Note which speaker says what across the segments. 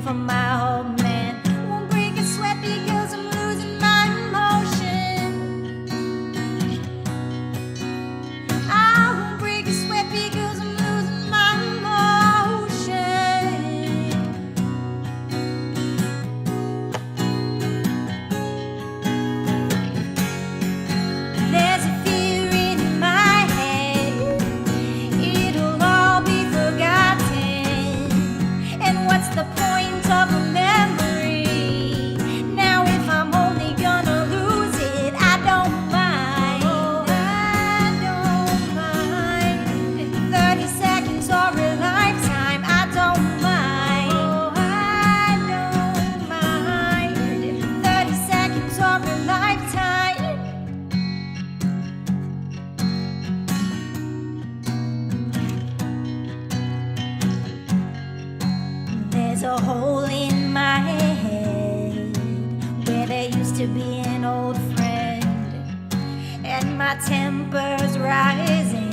Speaker 1: home from my old man. Won't break a sweat because I'm losing my emotion. I won't break a sweat because I'm losing my emotion. There's a fear in my head, it'll all be forgotten. And what's the point of a memory? Now if I'm only gonna lose it, I don't mind. Oh, I don't mind. 30 seconds or a lifetime, I don't mind. Oh, I don't mind. 30 seconds or a lifetime. There's a hole in my head where there used to be an old friend, and my temper's rising.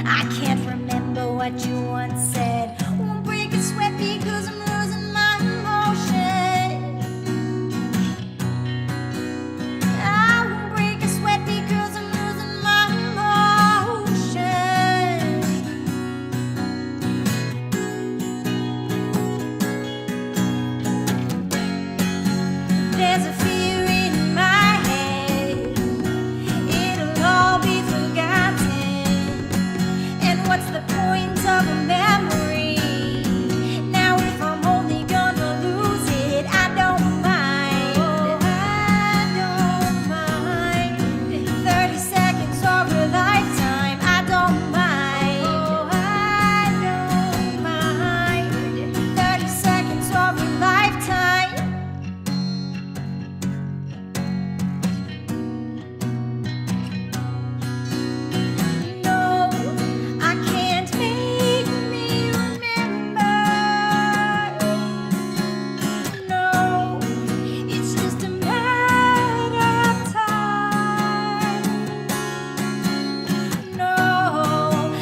Speaker 1: I can't remember what you once said. Won't break a sweat because I'm losing my emotion. I won't break a sweat because I'm losing my emotion. There's a fear in my head, it'll all be forgotten. And what's the point of a memory? Now if I'm only gonna lose it, I don't mind. Oh, I don't mind. 30 seconds or a lifetime, I don't mind. Oh, I don't mind. 30 seconds or a lifetime. No, I can't make me remember. No, it's just a matter of time. No,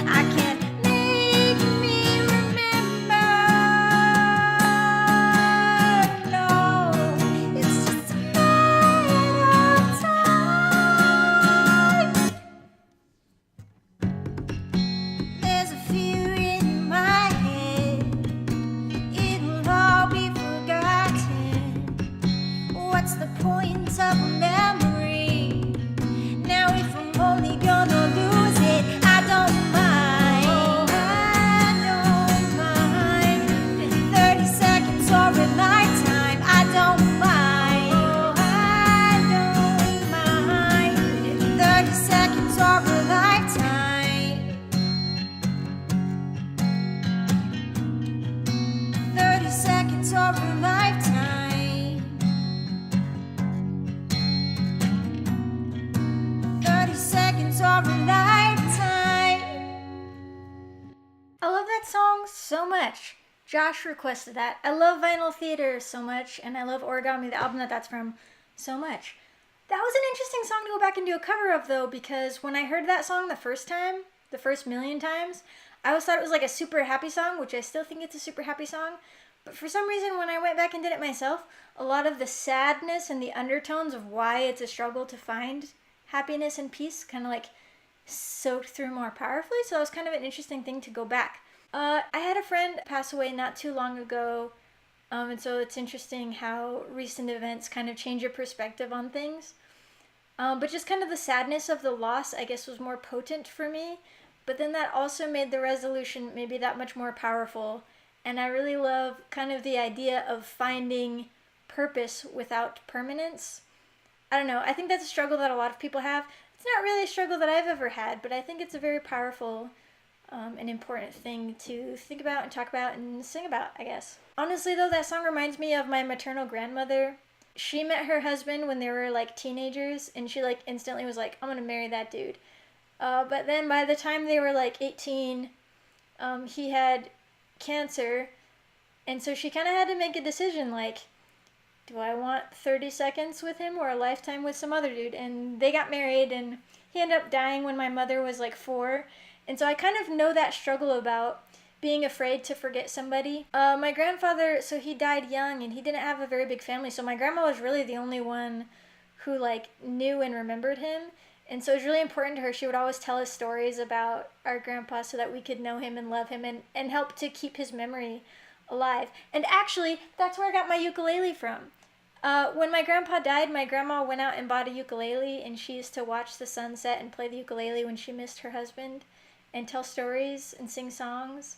Speaker 1: I can't make me remember. No, it's just a matter of time. There's a fear in my head, it'll all be forgotten. What's the point of a memory? Now if I'm only gonna lose it, I don't mind. Oh, I don't mind. 30 seconds or a lifetime, I don't mind. Oh, I don't mind. 30 seconds or a lifetime. 30 seconds or a lifetime. 30 seconds or a lifetime. I love that song so much. Josh requested that. I love Vinyl Theater so much, and I love Origami, the album that's from, so much. That was an interesting song to go back and do a cover of, though, because when I heard that song the first time, the first million times, I always thought it was like a super happy song, which I still think it's a super happy song. But for some reason, when I went back and did it myself, a lot of the sadness and the undertones of why it's a struggle to find happiness and peace kind of like soaked through more powerfully. So it was kind of an interesting thing to go back. I had a friend pass away not too long ago, and so it's interesting how recent events kind of change your perspective on things. But just kind of the sadness of the loss, I guess, was more potent for me. But then that also made the resolution maybe that much more powerful. And I really love kind of the idea of finding purpose without permanence. I don't know, I think that's a struggle that a lot of people have. It's not really a struggle that I've ever had, but I think it's a very powerful and important thing to think about and talk about and sing about, I guess. Honestly, though, that song reminds me of my maternal grandmother. She met her husband when they were like teenagers, and she like instantly was like, I'm gonna marry that dude. But then by the time they were like 18, he had cancer, and so she kind of had to make a decision, like, do I want 30 seconds with him or a lifetime with some other dude? And they got married, and he ended up dying when my mother was like 4. And so I kind of know that struggle about being afraid to forget somebody. My grandfather, so he died young and he didn't have a very big family, so my grandma was really the only one who like knew and remembered him. And so it was really important to her. She would always tell us stories about our grandpa so that we could know him and love him and help to keep his memory alive. And actually, that's where I got my ukulele from. When my grandpa died, my grandma went out and bought a ukulele, and she used to watch the sunset and play the ukulele when she missed her husband and tell stories and sing songs.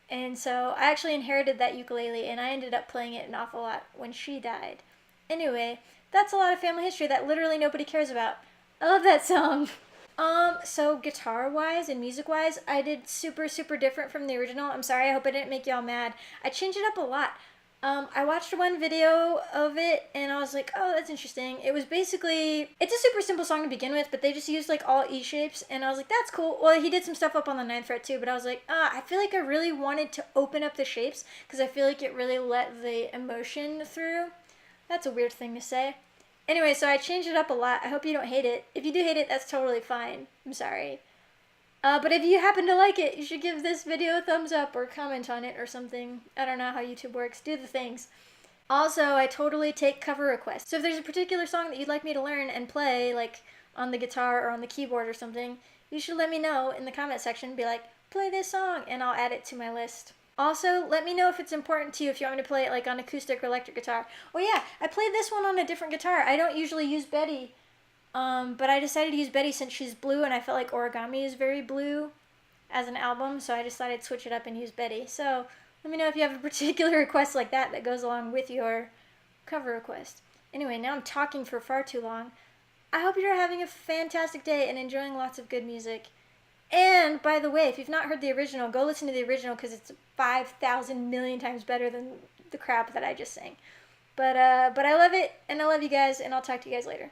Speaker 1: And so I actually inherited that ukulele, and I ended up playing it an awful lot when she died. Anyway, that's a lot of family history that literally nobody cares about. I love that song. So guitar-wise and music-wise, I did super, super different from the original. I'm sorry, I hope I didn't make y'all mad. I changed it up a lot. I watched one video of it and I was like, oh, that's interesting. It was basically, it's a super simple song to begin with, but they just used like all E shapes and I was like, that's cool. Well, he did some stuff up on the 9th fret too, but I was like, I feel like I really wanted to open up the shapes because I feel like it really let the emotion through. That's a weird thing to say. Anyway, so I changed it up a lot. I hope you don't hate it. If you do hate it, that's totally fine. I'm sorry. But if you happen to like it, you should give this video a thumbs up or comment on it or something. I don't know how YouTube works. Do the things. Also, I totally take cover requests. So if there's a particular song that you'd like me to learn and play, like on the guitar or on the keyboard or something, you should let me know in the comment section. Be like, play this song, and I'll add it to my list. Also, let me know if it's important to you, if you want me to play it like on acoustic or electric guitar. Oh yeah, I played this one on a different guitar. I don't usually use Betty, but I decided to use Betty since she's blue, and I felt like Origami is very blue as an album, so I decided to switch it up and use Betty. So let me know if you have a particular request like that that goes along with your cover request. Anyway, now I'm talking for far too long. I hope you're having a fantastic day and enjoying lots of good music. And, by the way, if you've not heard the original, go listen to the original because it's 5,000 million times better than the crap that I just sang. But I love it, and I love you guys, and I'll talk to you guys later.